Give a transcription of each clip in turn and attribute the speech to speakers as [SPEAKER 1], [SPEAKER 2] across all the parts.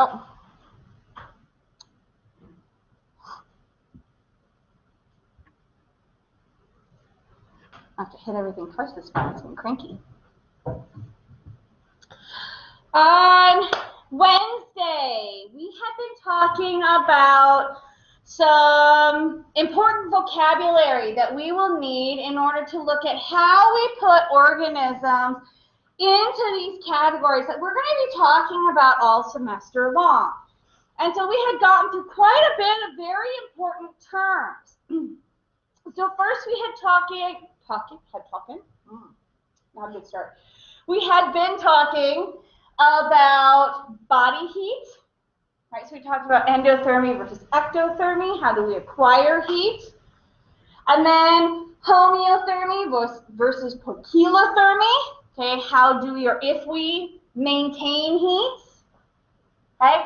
[SPEAKER 1] Oh. I have to hit everything twice this time. It's been cranky. On Wednesday, we have been talking about some important vocabulary that we will need in order to look at how we put organisms into these categories that we're going to be talking about all semester long. And so we had gotten through quite a bit of very important terms. So first we had Now a good start. We had been talking about body heat, right? So we talked about endothermy versus ectothermy. How do we acquire heat? And then homeothermy versus poikilothermy. Okay, how do we, or if we maintain heat? Okay.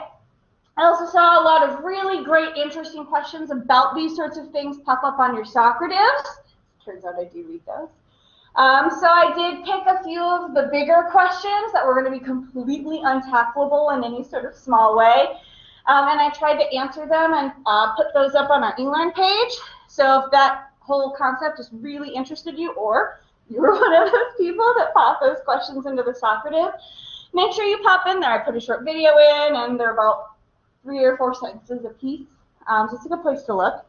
[SPEAKER 1] I also saw a lot of really great, interesting questions about these sorts of things pop up on your Socrative. Turns out I do read those. So I did pick a few of the bigger questions that were going to be completely untackleable in any sort of small way. And I tried to answer them and put those up on our eLearn page. So if that whole concept just really interested you, or you were one of those people that pop those questions into the Socrative, make sure you pop in there. I put a short video in, and they're about 3 or 4 sentences a piece. So it's a good place to look.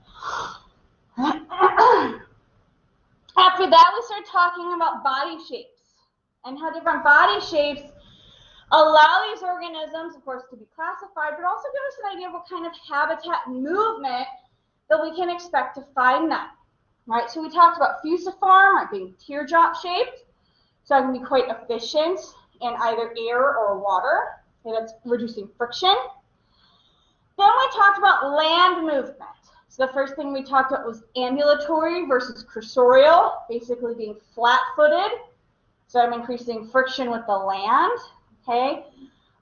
[SPEAKER 1] After that, we started talking about body shapes and how different body shapes allow these organisms, of course, to be classified, but also give us an idea of what kind of habitat and movement that we can expect to find them. Right? So we talked about fusiform, right, being teardrop shaped, so it can be quite efficient in either air or water. Okay, that's reducing friction. Then we talked about land movement. So the first thing we talked about was ambulatory versus cursorial, basically being flat-footed. So I'm increasing friction with the land, okay?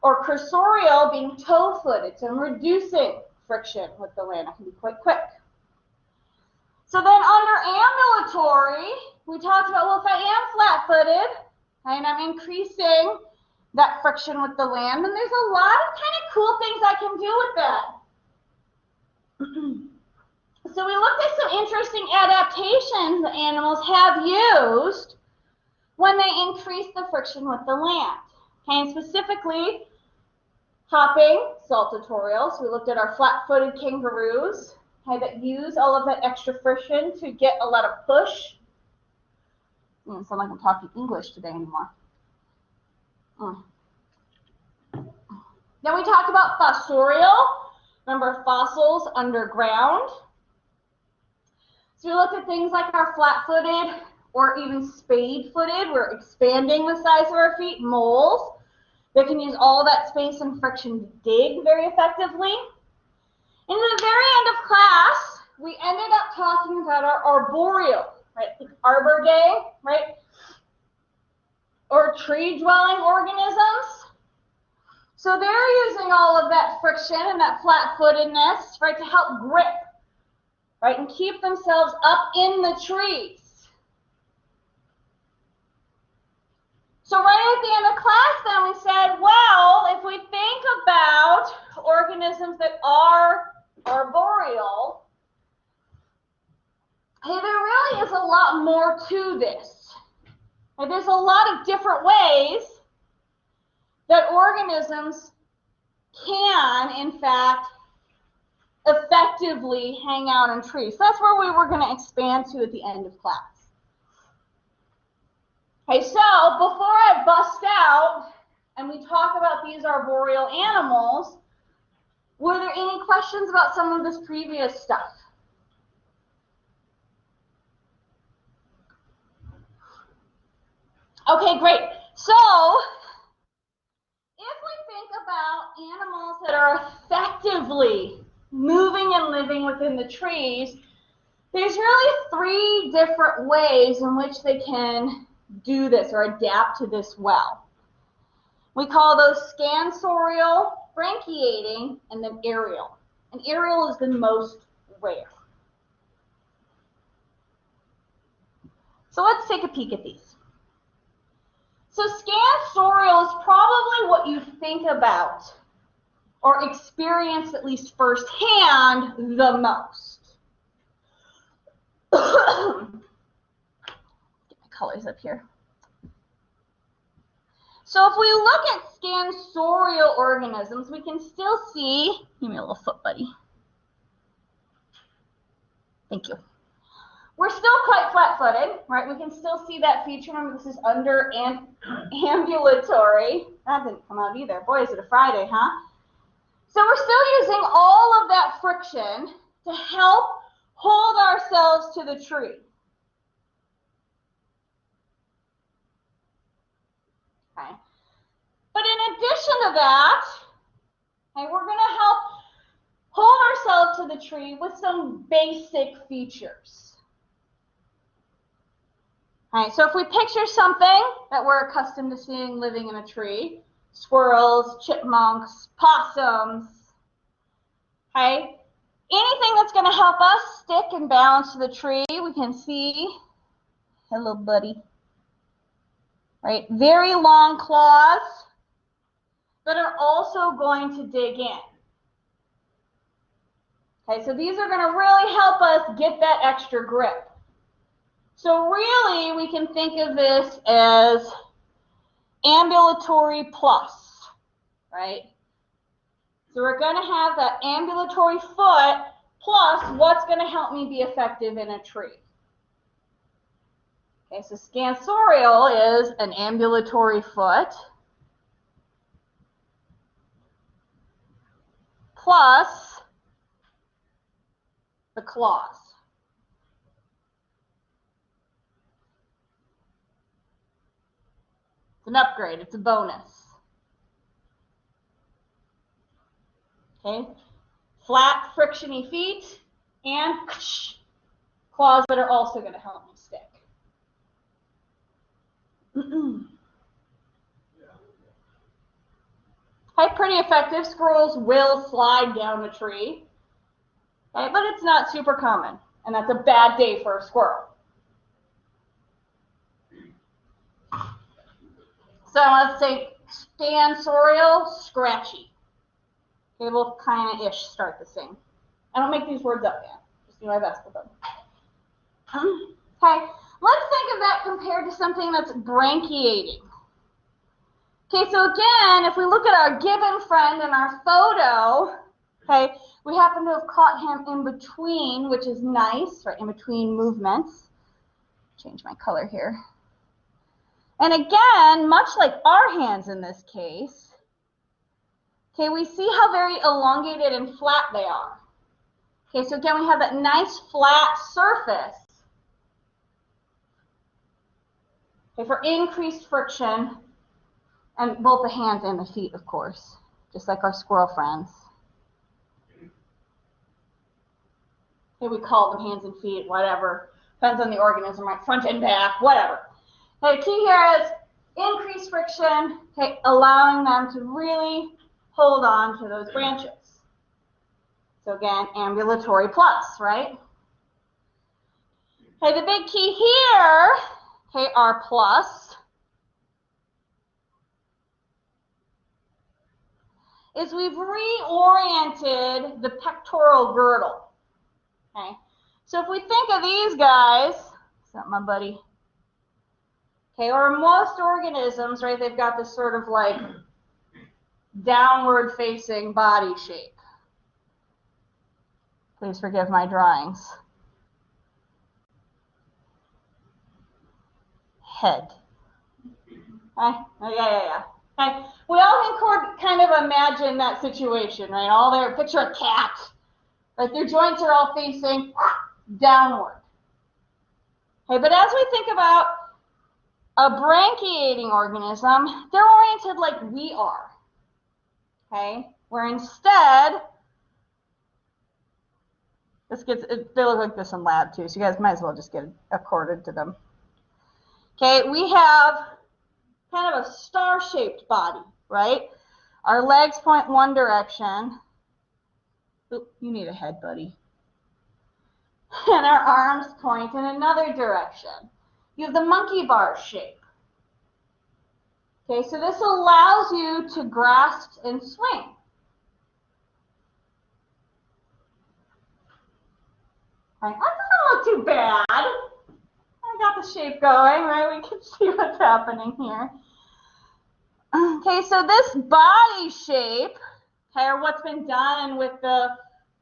[SPEAKER 1] Or cursorial being toe-footed, so I'm reducing friction with the land. I can be quite quick. So then under ambulatory, we talked about, well, if I am flat-footed, and I'm increasing that friction with the land, then there's a lot of kind of cool things I can do with that. So we looked at some interesting adaptations that animals have used when they increase the friction with the land. Okay, and specifically, hopping, saltatorial. So we looked at our flat-footed kangaroos, okay, that use all of that extra friction to get a lot of push. It doesn't sound like I'm talking English today anymore. Then we talked about fossorial. Remember, fossils underground. So we looked at things like our flat-footed or even spade-footed. We're expanding the size of our feet. Moles. They can use all that space and friction to dig very effectively. In the very end of class, we ended up talking about our arboreal, right? Arbor Day, right? Or tree-dwelling organisms. So they're using all of that friction and that flat-footedness, right, to help grip, right, and keep themselves up in the trees. So right at the end of class then we said, well, if we think about organisms that are arboreal, hey, there really is a lot more to this. And there's a lot of different ways that organisms can, in fact, effectively hang out in trees. So that's where we were going to expand to at the end of class. Okay, so before I bust out and we talk about these arboreal animals, were there any questions about some of this previous stuff? Okay, great. So if we think about animals that are effectively moving and living within the trees, there's really 3 different ways in which they can do this or adapt to this well. We call those scansorial, branchiating, and then aerial. And aerial is the most rare. So let's take a peek at these. So scansorial is probably what you think about or experienced at least firsthand the most. Get my colors up here. So if we look at scansorial organisms, we can still see, give me a little foot, buddy. Thank you. We're still quite flat-footed, right? We can still see that feature. Remember, this is under and ambulatory. That didn't come out either. Boy, is it a Friday, huh? So we're still using all of that friction to help hold ourselves to the tree. Okay. But in addition to that, okay, we're going to help hold ourselves to the tree with some basic features. All right, so if we picture something that we're accustomed to seeing living in a tree, squirrels, chipmunks, possums, okay, anything that's going to help us stick and balance to the tree, we can see, hello buddy, right, very long claws that are also going to dig in. Okay, so these are going to really help us get that extra grip. So really, we can think of this as ambulatory plus, right? So we're going to have that ambulatory foot plus what's going to help me be effective in a tree. Okay, so scansorial is an ambulatory foot plus the claws. It's an upgrade. It's a bonus. Okay, flat, frictiony feet and claws that are also going to help me stick. Okay, pretty effective. Squirrels will slide down a tree, okay, but it's not super common, and that's a bad day for a squirrel. So let's say scansorial, scratchy. Okay, we'll kind of ish start the same. I don't make these words up yet. Just do my best with them. Okay, let's think of that compared to something that's branchiating. Okay, so again, if we look at our gibbon friend in our photo, okay, we happen to have caught him in between, which is nice, right, in between movements. Change my color here. And again, much like our hands in this case, okay, we see how very elongated and flat they are. Okay, so again, we have that nice flat surface, okay, for increased friction, and both the hands and the feet, of course, just like our squirrel friends. Okay, we call them hands and feet, whatever. Depends on the organism, right? Front and back, whatever. Okay, key here is increased friction, okay, allowing them to really hold on to those branches. So again, ambulatory plus, right? Okay, the big key here, okay, our plus, is we've reoriented the pectoral girdle. Okay, so if we think of these guys, is that my buddy? Okay, or most organisms, right, they've got this sort of like downward facing body shape. Please forgive my drawings. Head. Okay, yeah. Okay, we all can kind of imagine that situation, right? All there, picture a cat, like their joints are all facing downward. Okay, but as we think about a branchiating organism, they're oriented like we are. Okay, where instead, they look like this in lab too, so you guys might as well just get accorded to them. Okay, we have kind of a star-shaped body, right? Our legs point one direction. Oop, you need a head, buddy. And our arms point in another direction. You have the monkey bar shape. Okay, so this allows you to grasp and swing. Okay, that doesn't look too bad. I got the shape going, right? We can see what's happening here. Okay, so this body shape, okay, or what's been done with the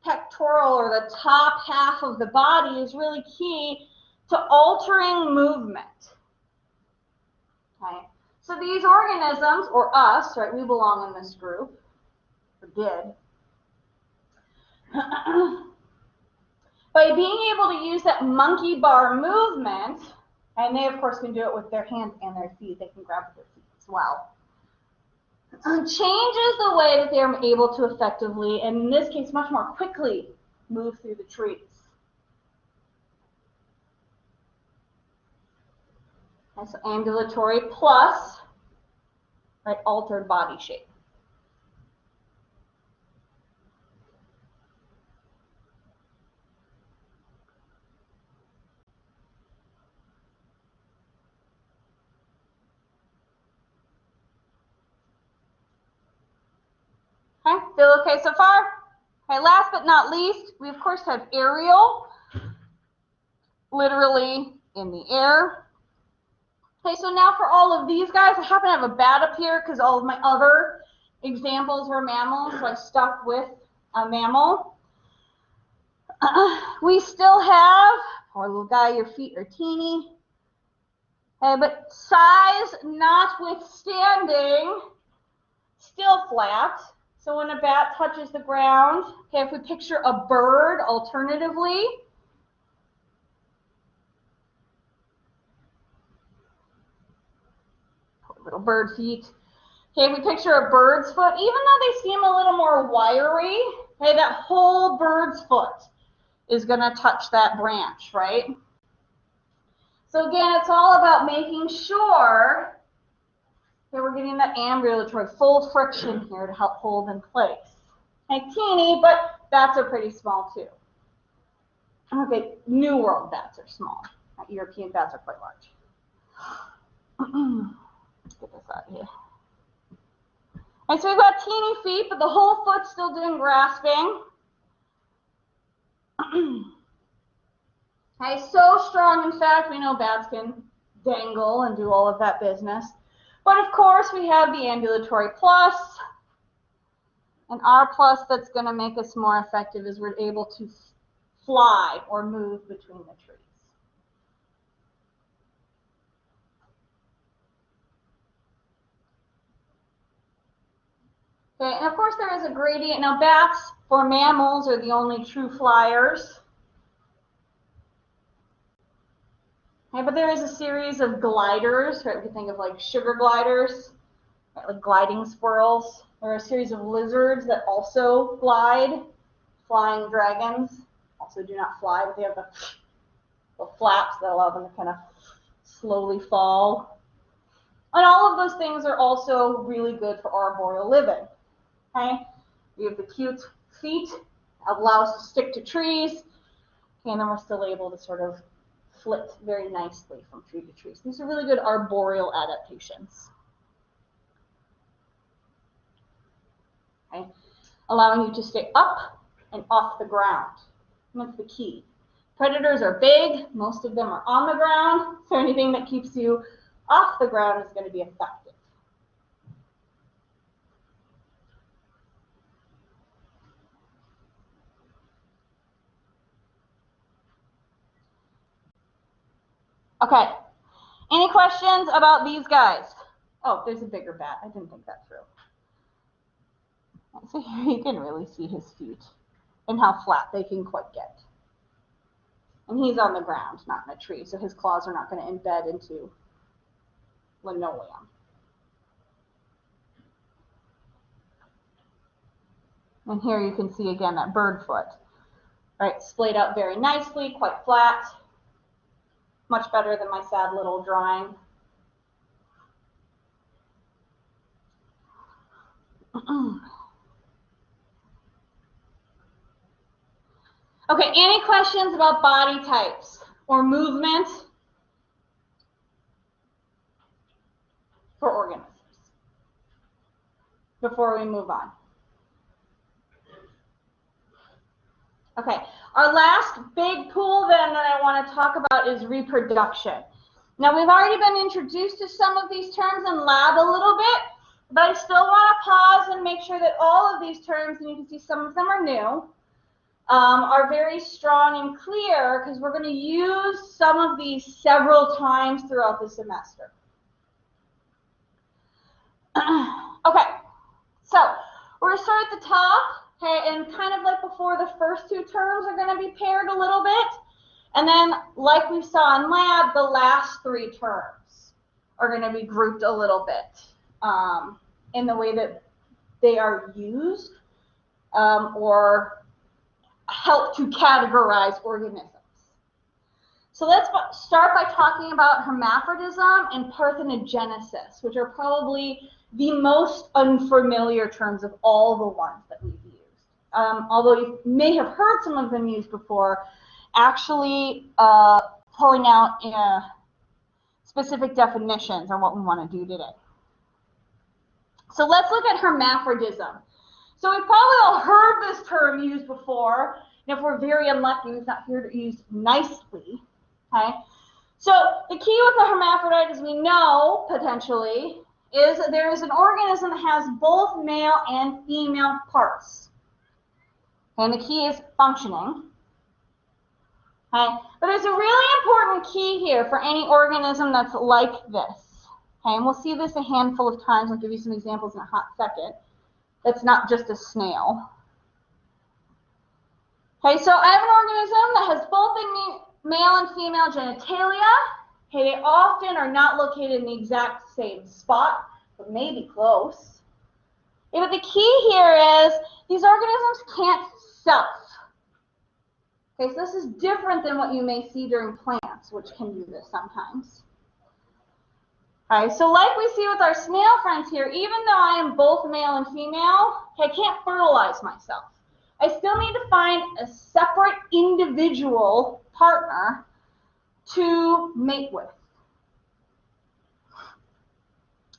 [SPEAKER 1] pectoral or the top half of the body is really key to altering movement. Okay, so these organisms, or us, right, we belong in this group, or did. By being able to use that monkey bar movement, and they of course can do it with their hands and their feet, they can grab with their feet as well, changes the way that they're able to effectively, and in this case much more quickly, move through the trees. And so ambulatory plus, right, altered body shape. Okay, feel okay so far? Okay, last but not least, we of course have aerial, literally in the air. Okay, so now for all of these guys, I happen to have a bat up here because all of my other examples were mammals, so I stuck with a mammal. We still have, poor little guy, your feet are teeny. Okay, but size notwithstanding, still flat. So when a bat touches the ground, okay, if we picture a bird alternatively, little bird feet. Okay, if we picture a bird's foot, even though they seem a little more wiry, okay, that whole bird's foot is going to touch that branch, right? So again, it's all about making sure that we're getting that ambulatory full friction here to help hold in place. Okay, teeny, but bats are pretty small too. Okay, New World bats are small. European bats are quite large. Let's get this out of here. And so we've got teeny feet, but the whole foot's still doing grasping. Okay, so strong, in fact, we know bats can dangle and do all of that business. But of course, we have the ambulatory plus. And our plus that's going to make us more effective is we're able to fly or move between the trees. Okay, and of course there is a gradient. Now bats, for mammals, are the only true flyers. Okay, but there is a series of gliders, right? We can think of like sugar gliders, right, like gliding squirrels. There are a series of lizards that also glide. Flying dragons also do not fly, but they have the flaps that allow them to kind of slowly fall. And all of those things are also really good for arboreal living. Okay, we have the cute feet, allow us to stick to trees, okay, and then we're still able to sort of flit very nicely from tree to tree. So these are really good arboreal adaptations. Okay, allowing you to stay up and off the ground. And that's the key. Predators are big, most of them are on the ground, so anything that keeps you off the ground is going to be effective. Okay, any questions about these guys? Oh, there's a bigger bat. I didn't think that through. So here you can really see his feet and how flat they can quite get. And he's on the ground, not in a tree, so his claws are not going to embed into linoleum. And here you can see again that bird foot, right? Splayed out very nicely, quite flat. Much better than my sad little drawing. Okay, any questions about body types or movement for organisms before we move on? Okay, our last last big pool then that I want to talk about is reproduction. Now, we've already been introduced to some of these terms in lab a little bit, but I still want to pause and make sure that all of these terms, and you can see some of them are new, are very strong and clear because we're going to use some of these several times throughout the semester. Okay, so we're going to start at the top, okay, and kind of like before, the first two terms are going to be paired a little bit. And then, like we saw in lab, the last three terms are going to be grouped a little bit in the way that they are used or help to categorize organisms. So let's start by talking about hermaphrodism and parthenogenesis, which are probably the most unfamiliar terms of all the ones that we've used. Although you may have heard some of them used before, actually pulling out specific definitions are what we want to do today. So let's look at hermaphrodism. So we've probably all heard this term used before, and if we're very unlucky, it's not here to use nicely. Okay. So the key with the hermaphrodite, as we know potentially, is that there is an organism that has both male and female parts. And the key is functioning. Okay. But there's a really important key here for any organism that's like this. Okay. And we'll see this a handful of times. I'll give you some examples in a hot second. That's not just a snail. Okay, so I have an organism that has both male and female genitalia. Okay, they often are not located in the exact same spot, but maybe close. Okay, but the key here is these organisms can't self. Okay, so this is different than what you may see during plants, which can do this sometimes. All right, so like we see with our snail friends here, even though I am both male and female, I can't fertilize myself. I still need to find a separate individual partner to mate with.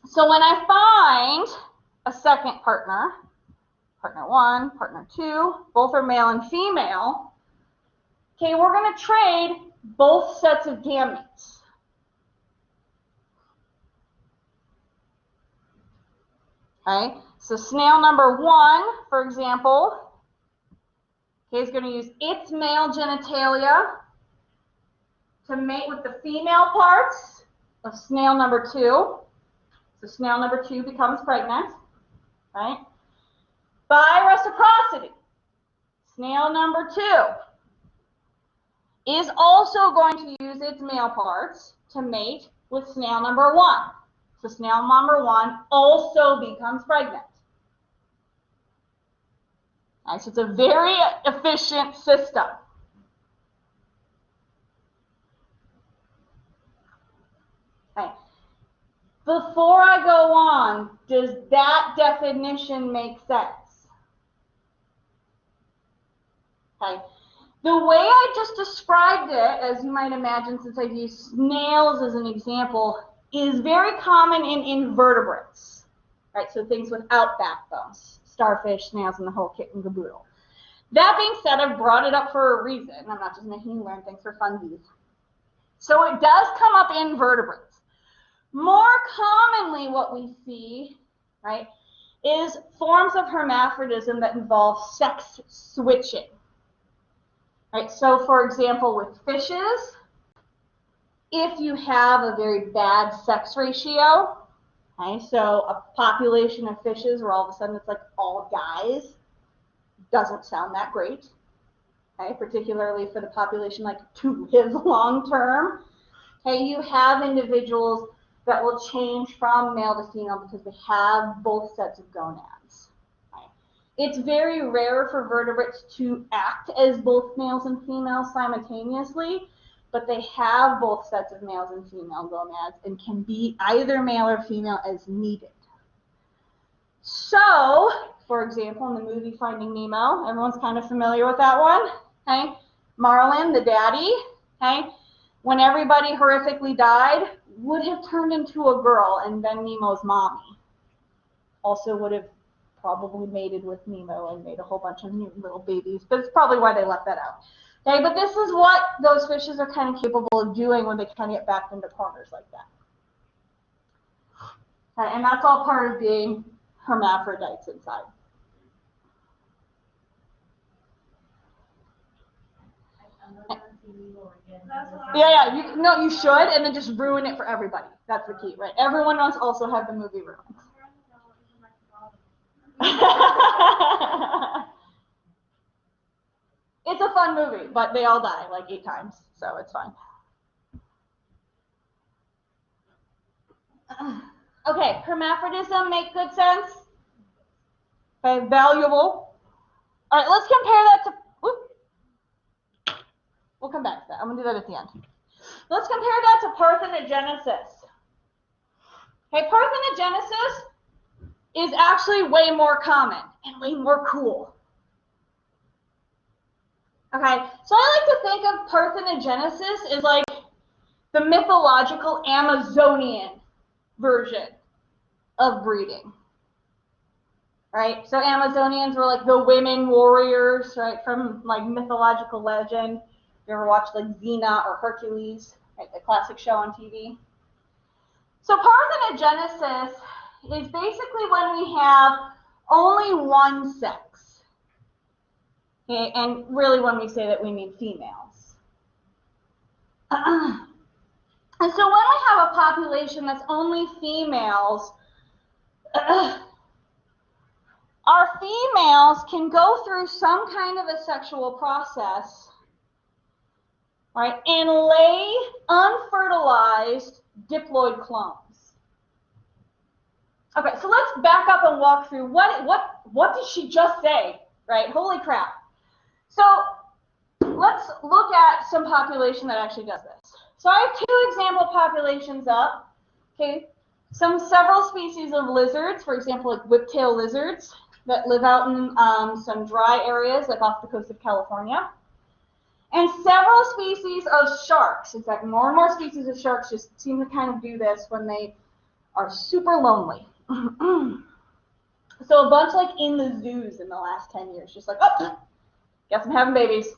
[SPEAKER 1] So when I find a second partner, partner one, partner two, both are male and female, okay, we're going to trade both sets of gametes. Okay, so snail number one, for example, okay, is going to use its male genitalia to mate with the female parts of snail number two. So snail number two becomes pregnant, right? By reciprocity, snail number two is also going to use its male parts to mate with snail number one. So snail number one also becomes pregnant. All right, so it's a very efficient system. Okay. Before I go on, does that definition make sense? Okay. The way I just described it, as you might imagine, since I've used snails as an example, is very common in invertebrates, right? So things without backbones, starfish, snails, and the whole kit and caboodle. That being said, I've brought it up for a reason. I'm not just making you learn things for funsies. So it does come up in vertebrates. More commonly what we see, right, is forms of hermaphrodism that involve sex switching. Right, so for example, with fishes, if you have a very bad sex ratio, okay, so a population of fishes where all of a sudden it's like all guys, doesn't sound that great, okay, particularly for the population like to live long term. Okay, you have individuals that will change from male to female because they have both sets of gonads. Okay. It's very rare for vertebrates to act as both males and females simultaneously, but they have both sets of males and female gonads and can be either male or female as needed. So, for example, in the movie Finding Nemo, everyone's kind of familiar with that one, okay? Marlin, the daddy, okay, when everybody horrifically died, would have turned into a girl and been Nemo's mommy. Also would have probably mated with Nemo and made a whole bunch of new little babies, but it's probably why they left that out. Okay, but this is what those fishes are kind of capable of doing when they kind of get backed into corners like that. Okay, and that's all part of being hermaphrodites inside. Yeah, you should, and then just ruin it for everybody. That's the key, right? Everyone must also have the movie ruined. It's a fun movie, but they all die like 8 times, so it's fine. Okay, hermaphrodism make good sense? Okay, valuable. All right, let's compare that to, we'll come back to that. I'm going to do that at the end. Let's compare that to parthenogenesis. Okay, parthenogenesis is actually way more common and way more cool. Okay, so I like to think of parthenogenesis as like the mythological Amazonian version of breeding. Right? So Amazonians were like the women warriors, right, from like mythological legend. You ever watch like Xena or Hercules, right, the classic show on TV? So parthenogenesis is basically when we have only one sex. Okay, and really when we say that we mean females. And so when we have a population that's only females, our females can go through some kind of a sexual process, right, and lay unfertilized diploid clones. Okay, so let's back up and walk through what did she just say, right? Holy crap. So let's look at some population that actually does this. So I have 2 example populations up, okay? Several species of lizards, for example, like whiptail lizards that live out in some dry areas, like off the coast of California. And several species of sharks. In fact, more and more species of sharks just seem to kind of do this when they are super lonely. So a bunch like in the zoos in the last 10 years, just like, oh, guess I'm having babies.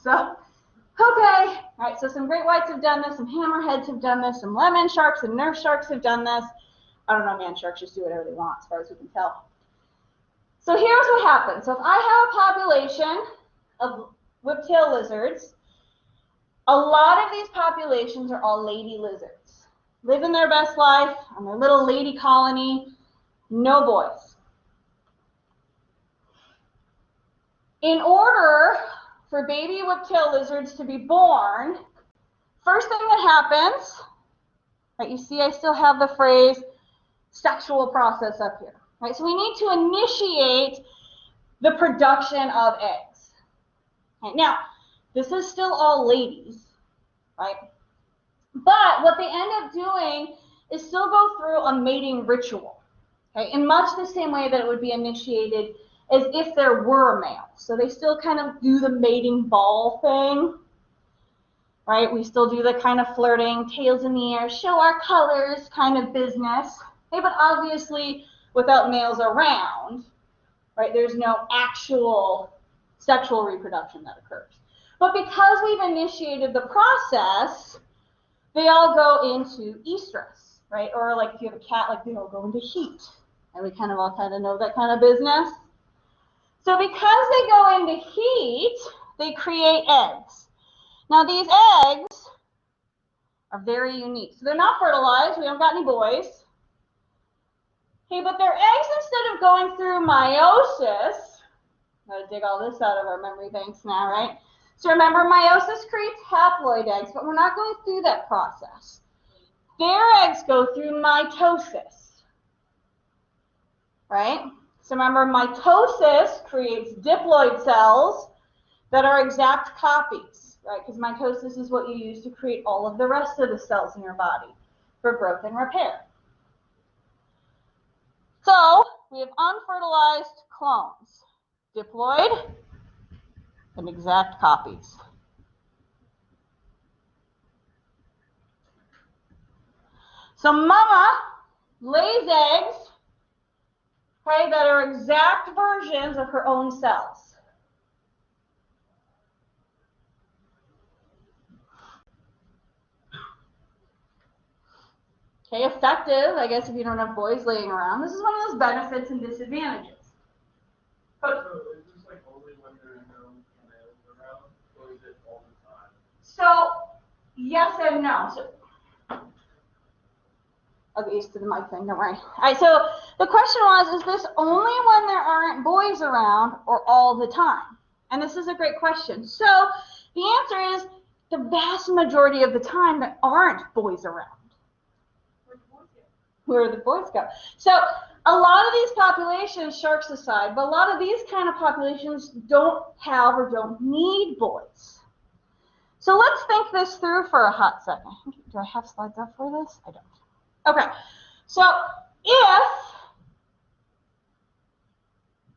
[SPEAKER 1] So, okay. All right, so some great whites have done this, some hammerheads have done this, some lemon sharks and nurse sharks have done this. I don't know, man, sharks just do whatever they want as far as we can tell. So here's what happens. So if I have a population of whiptail lizards, a lot of these populations are all lady lizards. Living their best life on their little lady colony, no boys. In order for baby whiptail lizards to be born, first thing that happens, right, you see I still have the phrase sexual process up here. Right, so we need to initiate the production of eggs. Right, now, this is still all ladies, right? But what they end up doing is still go through a mating ritual, okay, in much the same way that it would be initiated as if there were a male. So they still kind of do the mating ball thing, right? We still do the kind of flirting, tails in the air, show our colors kind of business. Okay, but obviously, without males around, right, there's no actual sexual reproduction that occurs. But because we've initiated the process, they all go into estrus, right? Or like if you have a cat, like they all go into heat. And we kind of all kind of know that kind of business. So because they go into heat, they create eggs. Now these eggs are very unique. So they're not fertilized. We don't got any boys. Okay, but their eggs, instead of going through meiosis, gotta dig all this out of our memory banks now, right? So remember, meiosis creates haploid eggs, but we're not going through that process. Their eggs go through mitosis, right? So remember, mitosis creates diploid cells that are exact copies, right? Because mitosis is what you use to create all of the rest of the cells in your body for growth and repair. So we have unfertilized clones, diploid and exact copies. So mama lays eggs, okay, that are exact versions of her own cells. Okay, effective, I guess, if you don't have boys laying around. This is one of those benefits and disadvantages.
[SPEAKER 2] So is this like only when there are no males around, or is it all the time?
[SPEAKER 1] So, yes and no. So, I'll get used to the mic thing, don't worry. All right, so the question was, is this only when there aren't boys around or all the time? And this is a great question. So the answer is the vast majority of the time there aren't boys around. Where the boys go. So a lot of these populations, sharks aside, but a lot of these kind of populations don't have or don't need boys. So let's think this through for a hot second. Do I have slides up for this? I don't. Okay, so if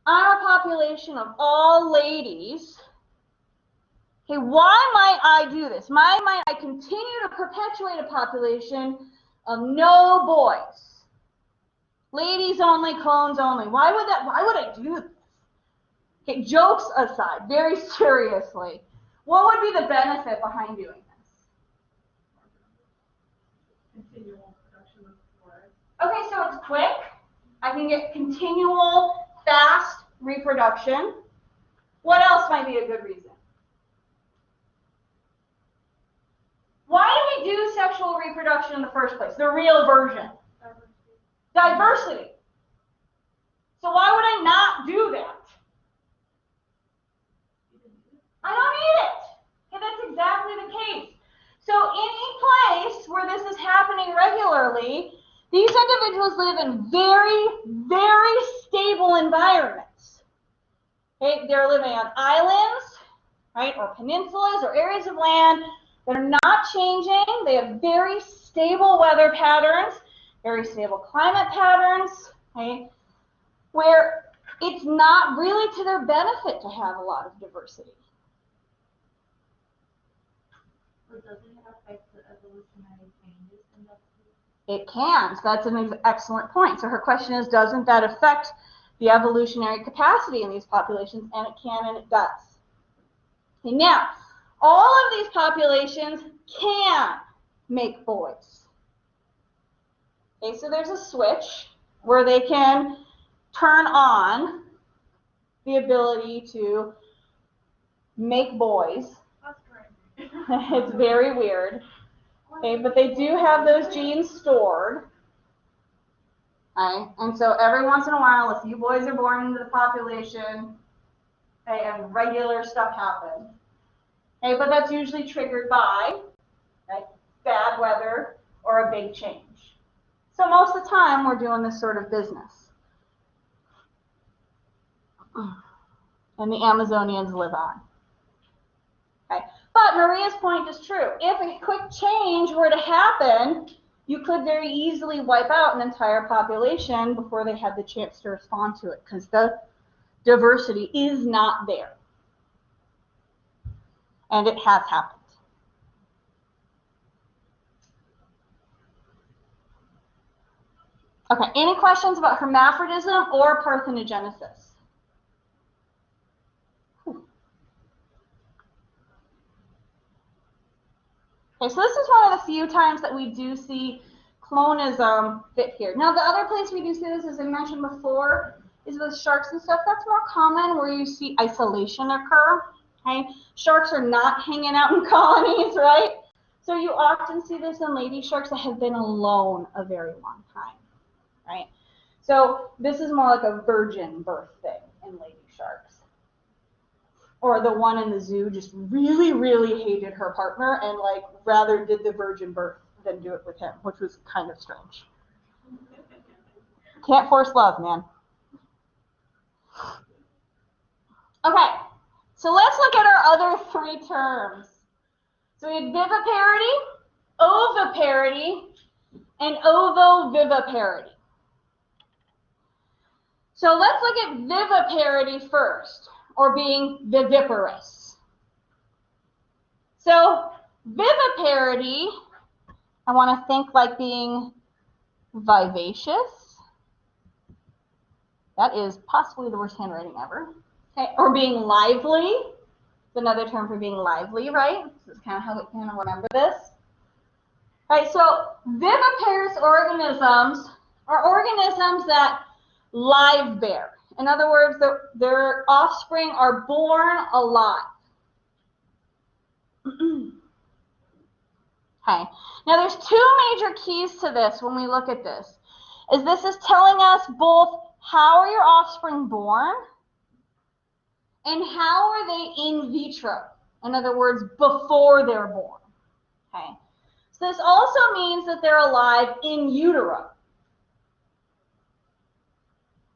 [SPEAKER 1] I'm a population of all ladies, okay, why might I do this? Why might I continue to perpetuate a population of no boys? Ladies only, clones only. Why would I do this? Okay, jokes aside, very seriously, what would be the benefit behind doing this?
[SPEAKER 2] Continual production of flies.
[SPEAKER 1] Okay, so it's quick. I can get continual, fast reproduction. What else might be a good reason? Why do we do sexual reproduction in the first place? The real version. Diversity. So why would I not do that? I don't need it. Okay, that's exactly the case. So any place where this is happening regularly, these individuals live in very, very stable environments. Okay, they're living on islands, right, or peninsulas or areas of land that are not changing. They have very stable weather patterns, very stable climate patterns, right, where it's not really to their benefit to have a lot of diversity.
[SPEAKER 3] But doesn't it affect the evolutionary changes in that case?
[SPEAKER 1] It can. So that's an excellent point. So her question is, doesn't that affect the evolutionary capacity in these populations? And it can, and it does. Okay, now, all of these populations can make boys. Okay, so there's a switch where they can turn on the ability to make boys. It's very weird. Okay, but they do have those genes stored. Right? And so every once in a while, a few boys are born into the population, okay, and regular stuff happens. Okay, but that's usually triggered by, right, bad weather or a big change. So most of the time, we're doing this sort of business. And the Amazonians live on. Okay. But Maria's point is true. If a quick change were to happen, you could very easily wipe out an entire population before they had the chance to respond to it, because the diversity is not there. And it has happened. Okay, any questions about hermaphrodism or parthenogenesis? Okay, so this is one of the few times that we do see clonism fit here. Now, the other place we do see this, as I mentioned before, is with sharks and stuff. That's more common where you see isolation occur. Okay? Sharks are not hanging out in colonies, right? So you often see this in lady sharks that have been alone a very long time, right? So this is more like a virgin birth thing in lady sharks. Or the one in the zoo just really, really hated her partner and like rather did the virgin birth than do it with him, which was kind of strange. Can't force love, man. Okay, so let's look at our other three terms. So we had viviparity, oviparity, and ovoviviparity. So let's look at viviparity first, or being viviparous. So viviparity, I want to think like being vivacious. That is possibly the worst handwriting ever. Okay, or being lively. It's another term for being lively, right? This is kind of how we kind of remember this. Right, so viviparous organisms are organisms that live bear. In other words, their offspring are born alive. Okay, now there's two major keys to this when we look at this. This is telling us both how are your offspring born and how are they in vitro. In other words, before they're born. Okay, so this also means that they're alive in utero.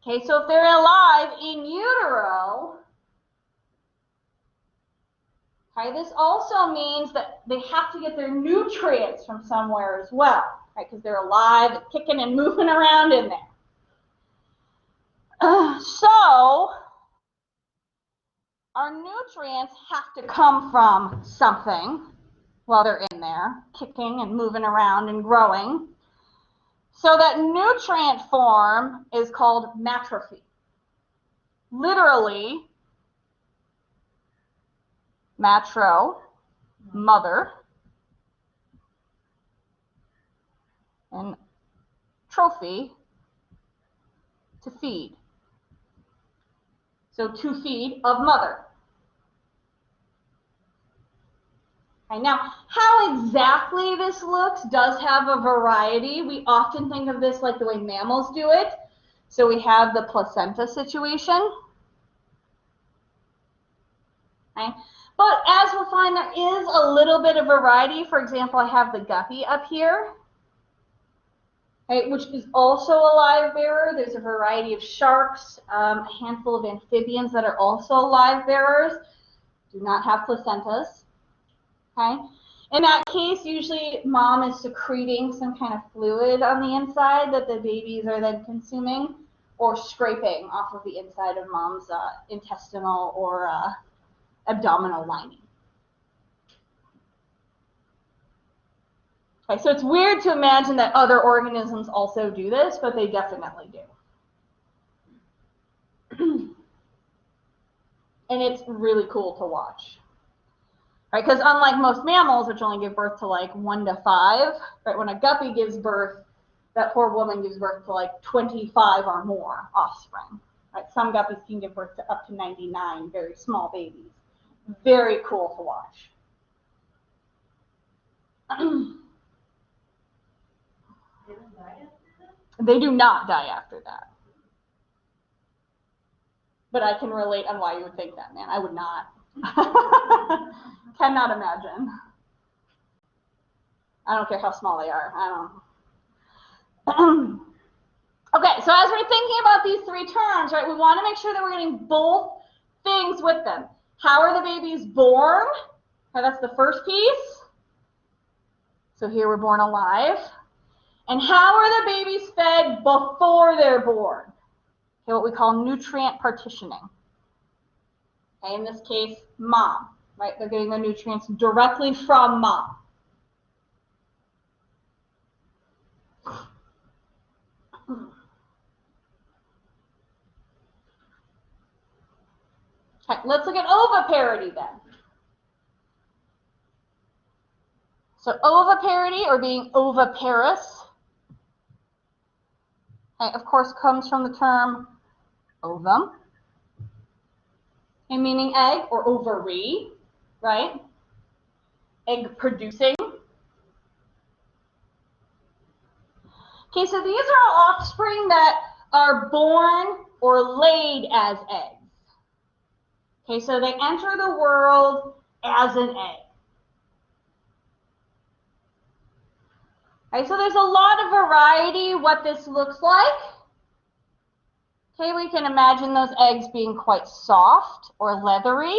[SPEAKER 1] Okay, so if they're alive in utero, okay, this also means that they have to get their nutrients from somewhere as well, right? Because they're alive, kicking and moving around in there. So our nutrients have to come from something while they're in there, kicking and moving around and growing. So that nutrient form is called matrophy. Literally, matro, mother, and trophy, to feed. So to feed of mother. Okay, now, how exactly this looks does have a variety. We often think of this like the way mammals do it. So we have the placenta situation. Okay. But as we'll find, there is a little bit of variety. For example, I have the guppy up here, okay, which is also a live bearer. There's a variety of sharks, a handful of amphibians that are also live bearers, do not have placentas. Okay. In that case, usually mom is secreting some kind of fluid on the inside that the babies are then consuming or scraping off of the inside of mom's intestinal or abdominal lining. Okay, so it's weird to imagine that other organisms also do this, but they definitely do. And it's really cool to watch. Right, because unlike most mammals, which only give birth to like 1 to 5, right, when a guppy gives birth, that poor woman gives birth to like 25 or more offspring. Right, some guppies can give birth to up to 99 very small babies. Very cool to watch. They do not die after that. But I can relate on why you would think that, man. I would not. Cannot imagine. I don't care how small they are. I don't. Okay, so as we're thinking about these three terms, right, we want to make sure that we're getting both things with them. How are the babies born? Okay, that's the first piece. So here we're born alive. And how are the babies fed before they're born? Okay, what we call nutrient partitioning. Okay, in this case, mom, right? They're getting their nutrients directly from mom. Okay, let's look at oviparity then. So oviparity, or being oviparous, okay, of course, comes from the term ovum, okay, meaning egg or ovary, right? Egg producing. Okay, so these are all offspring that are born or laid as eggs. Okay, so they enter the world as an egg. Okay, so there's a lot of variety what this looks like. Okay, we can imagine those eggs being quite soft or leathery.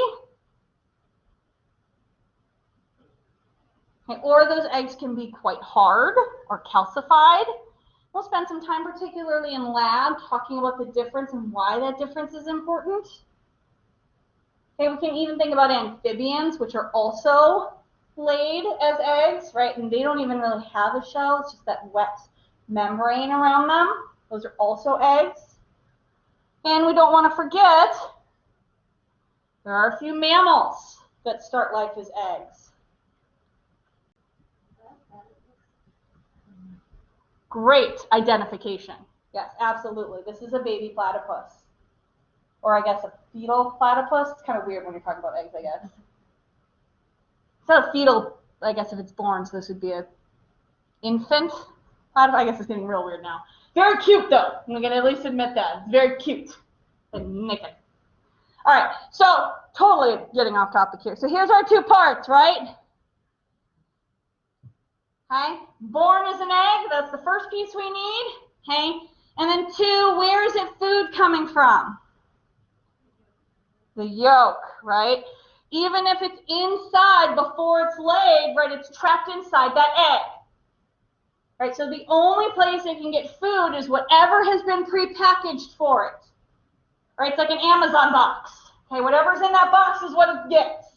[SPEAKER 1] Okay, or those eggs can be quite hard or calcified. We'll spend some time, particularly in lab, talking about the difference and why that difference is important. Okay, we can even think about amphibians, which are also laid as eggs, right? And they don't even really have a shell. It's just that wet membrane around them. Those are also eggs. And we don't want to forget, there are a few mammals that start life as eggs. Great identification. Yes, absolutely. This is a baby platypus. Or I guess a fetal platypus. It's kind of weird when you're talking about eggs, I guess. It's not a fetal, I guess, if it's born, so this would be a infant platypus. I guess it's getting real weird now. Very cute, though. I'm going to at least admit that. It's very cute. And naked. All right, so totally getting off topic here. So here's our two parts, right? Okay, born as an egg, that's the first piece we need. Okay, and then two, where is it food coming from? The yolk, right? Even if it's inside before it's laid, right, it's trapped inside that egg. Right, so the only place it can get food is whatever has been prepackaged for it. Right, it's like an Amazon box. Okay, whatever's in that box is what it gets.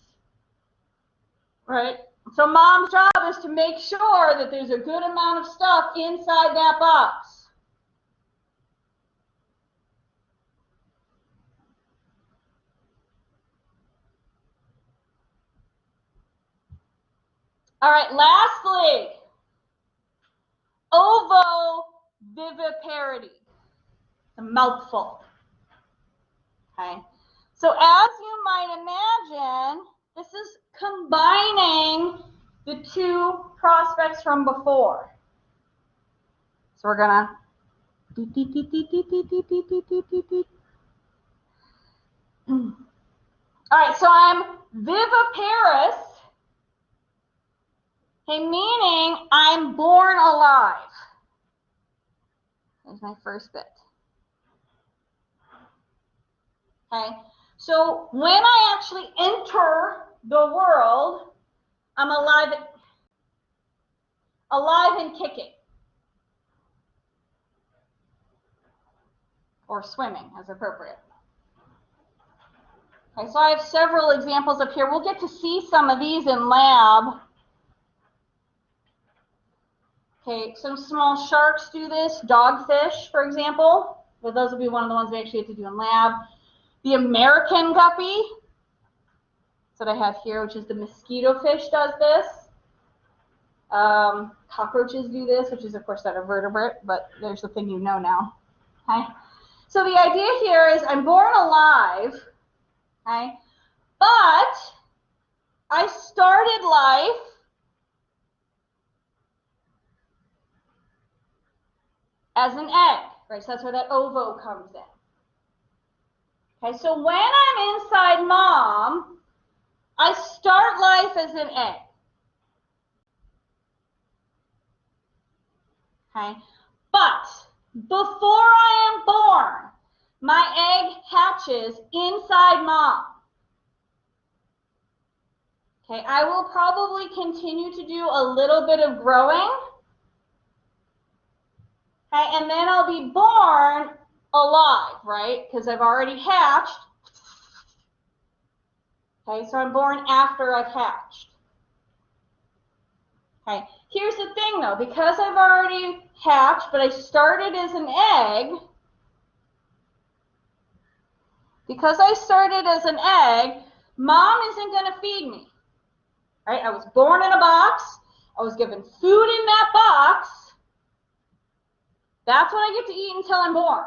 [SPEAKER 1] Right? So mom's job is to make sure that there's a good amount of stuff inside that box. All right, lastly, ovoviviparity. A mouthful. Okay. So as you might imagine, this is combining the two prospects from before. So we're going to all right, so I'm viviparous, okay, meaning I'm born alive. There's my first bit. Okay, so when I actually enter the world, I'm alive and kicking. Or swimming as appropriate. Okay, so I have several examples up here. We'll get to see some of these in lab. Okay, some small sharks do this. Dogfish, for example. Well, those will be one of the ones we actually have to do in lab. The American guppy, that's what I have here, which is the mosquito fish, does this. Cockroaches do this, which is, of course, not a vertebrate, but there's the thing you know now. Okay? So the idea here is I'm born alive, okay, but I started life as an egg, right? So that's where that ovo comes in. Okay, so when I'm inside mom, I start life as an egg. Okay, but before I am born, my egg hatches inside mom. Okay, I will probably continue to do a little bit of growing. Okay, and then I'll be born alive, right? Because I've already hatched. Okay, so I'm born after I've hatched. Okay, here's the thing though, because I've already hatched, but I started as an egg, mom isn't going to feed me. Right? I was born in a box. I was given food in that box. That's what I get to eat until I'm born.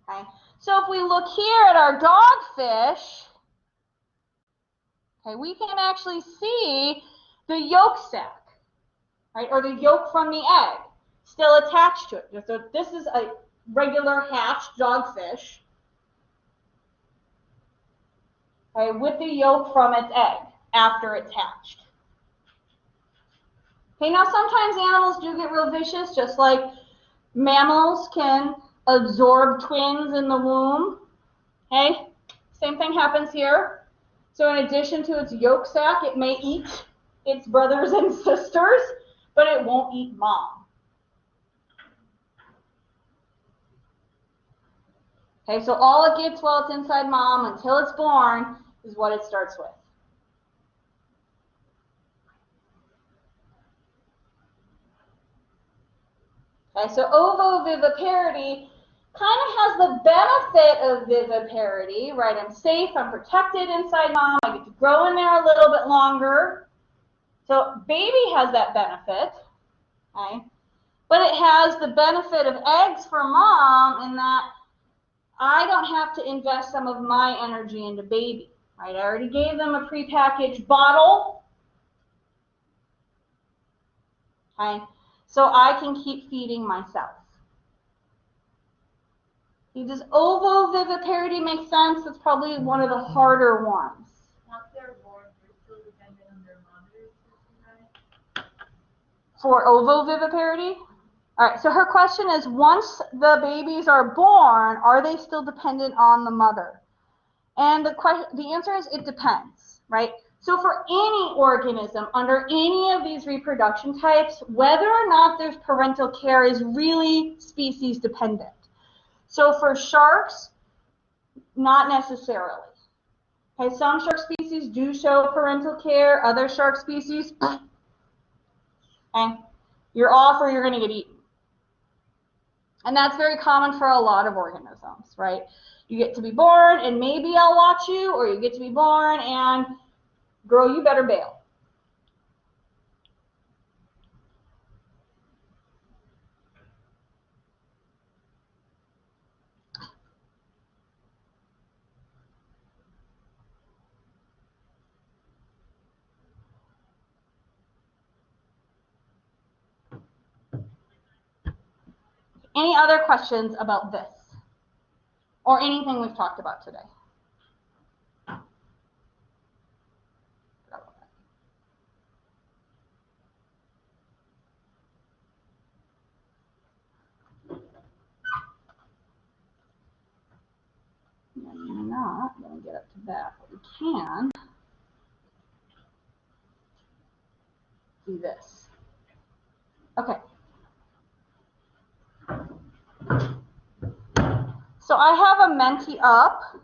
[SPEAKER 1] Okay? So if we look here at our dogfish, okay, we can actually see the yolk sac, right, or the yolk from the egg still attached to it. So this is a regular hatched dogfish, okay, with the yolk from its egg after it's hatched. Okay, now sometimes animals do get real vicious, just like mammals can absorb twins in the womb. Okay, same thing happens here. So in addition to its yolk sac, it may eat its brothers and sisters, but it won't eat mom. Okay, so all it gets while it's inside mom until it's born is what it starts with. Okay, so ovoviviparity kind of has the benefit of viviparity, right? I'm safe, I'm protected inside mom, I get to grow in there a little bit longer. So baby has that benefit, okay? But it has the benefit of eggs for mom in that I don't have to invest some of my energy into baby, right? I already gave them a prepackaged bottle, okay? So I can keep feeding myself. Does ovoviviparity make sense? It's probably one of the harder ones.
[SPEAKER 3] Once they're born, they're still dependent on their mother, right?
[SPEAKER 1] For ovoviviparity? All right, so her question is, once the babies are born, are they still dependent on the mother? And the answer is it depends, right? So for any organism under any of these reproduction types, whether or not there's parental care is really species dependent. So for sharks, not necessarily. Okay, some shark species do show parental care, other shark species, okay, you're off or you're going to get eaten. And that's very common for a lot of organisms, right? You get to be born and maybe I'll watch you, or you get to be born and, girl, you better bail. Any other questions about this? Or anything we've talked about today? I'm not going to get up to that, but we can do this. Okay. So I have a Menti up.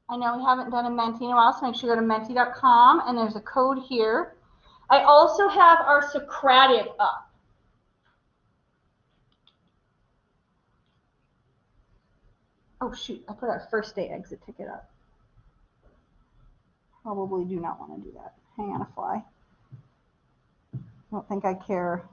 [SPEAKER 1] I know we haven't done a Menti in a while, so make sure you go to menti.com, and there's a code here. I also have our Socratic up. Oh, shoot, I put our first day exit ticket up. Probably do not want to do that. Hang on a fly. I don't think I care.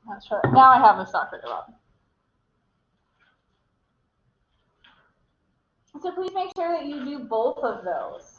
[SPEAKER 1] Not sure. Now I have a Socratic up. So please make sure that you do both of those.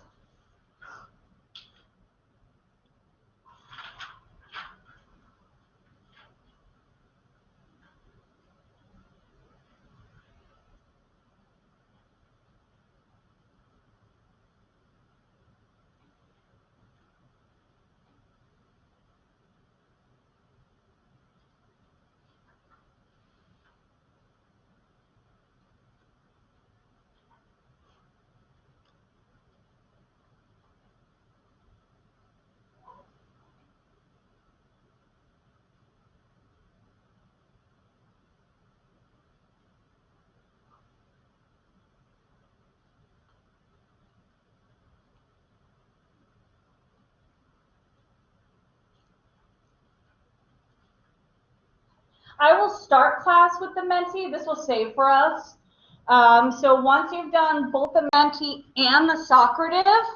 [SPEAKER 1] I will start class with the Menti. This will save for us. So once you've done both the Menti and the Socrative,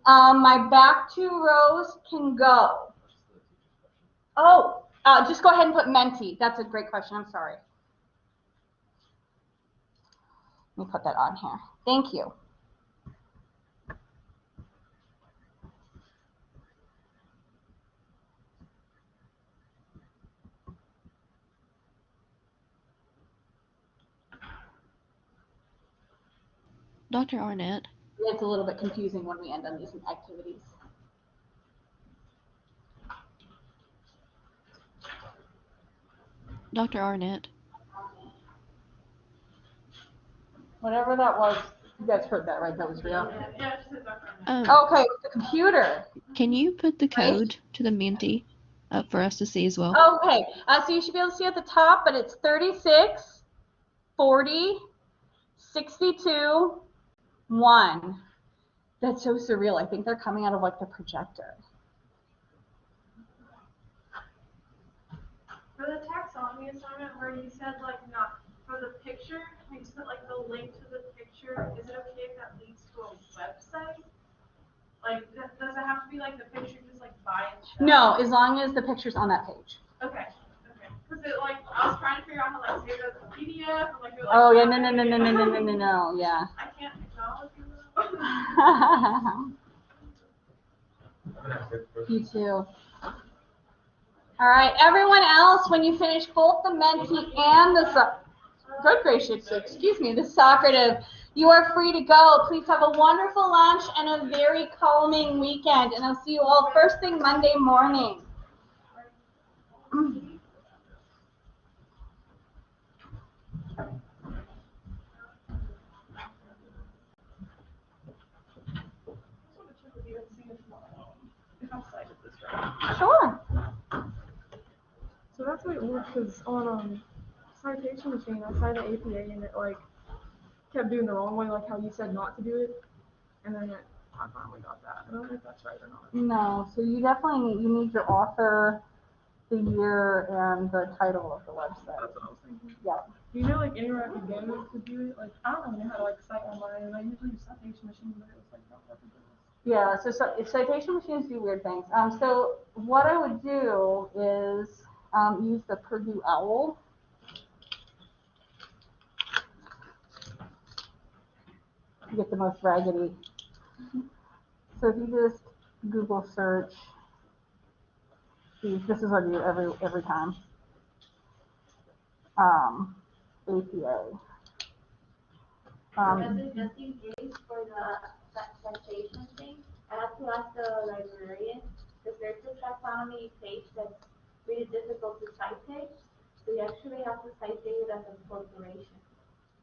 [SPEAKER 1] my back two rows can go. Oh, just go ahead and put Menti. That's a great question. I'm sorry. Let me put that on here. Thank you.
[SPEAKER 4] Dr. Arnett.
[SPEAKER 1] It's a little bit confusing when we end on these activities.
[SPEAKER 4] Dr. Arnett.
[SPEAKER 1] Whatever that was, you guys heard that, right? That was real.
[SPEAKER 3] Yeah,
[SPEAKER 1] Okay, the computer.
[SPEAKER 4] Can you put the code to the Menti up for us to see as well.
[SPEAKER 1] Okay, so you should be able to see at the top, but it's 36, 40, 62, 1. That's so surreal. I think they're coming out of like the projector.
[SPEAKER 5] For the taxonomy assignment where you said like not for the picture, you put like the link to the picture, is it okay if that leads to a website? Like, does it have to be like the picture just like by itself?
[SPEAKER 1] No, as long as the picture's on that page.
[SPEAKER 5] Okay. Okay. Because it like I was trying to figure out how like save it as a PDF or like.
[SPEAKER 1] Oh yeah, no, yeah.
[SPEAKER 5] I can't technology though.
[SPEAKER 1] You too. All right, everyone else, when you finish both the Menti and the good gracious, excuse me, the Socrative, you are free to go. Please have a wonderful lunch and a very calming weekend. And I'll see you all first thing Monday morning. Sure.
[SPEAKER 6] So that's what it worked because on citation machine, I cited the APA and it like kept doing the wrong way, like how you said not to do it, and then I finally got that. I don't know if that's right or not.
[SPEAKER 1] No, so you definitely need your author, the year, and the title of the website.
[SPEAKER 6] That's what I was thinking.
[SPEAKER 1] Yeah.
[SPEAKER 6] Do you know like anywhere I could go to do it? Like I don't really know how to like cite online, and I usually use citation machine, but it was like not working for this.
[SPEAKER 1] Yeah, so citation machines do weird things. So what I would do is use the Purdue OWL. To get the most raggedy. So if you just Google search, see, this is what I do every time. APA.
[SPEAKER 3] Just in case for the citation thing, I have to ask the librarian because there's a taxonomy page that's really difficult to citate. So you actually have to citate it as a corporation.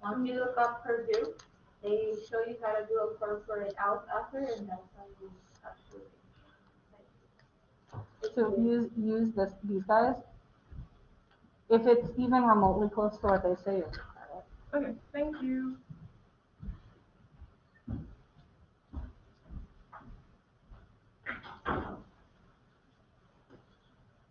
[SPEAKER 3] Once you look up Purdue, they show you how to do a corporate author, and that's how you actually cite it.
[SPEAKER 1] So use these guys. If it's even remotely close to what they say, you'll get it.
[SPEAKER 6] Okay, thank you.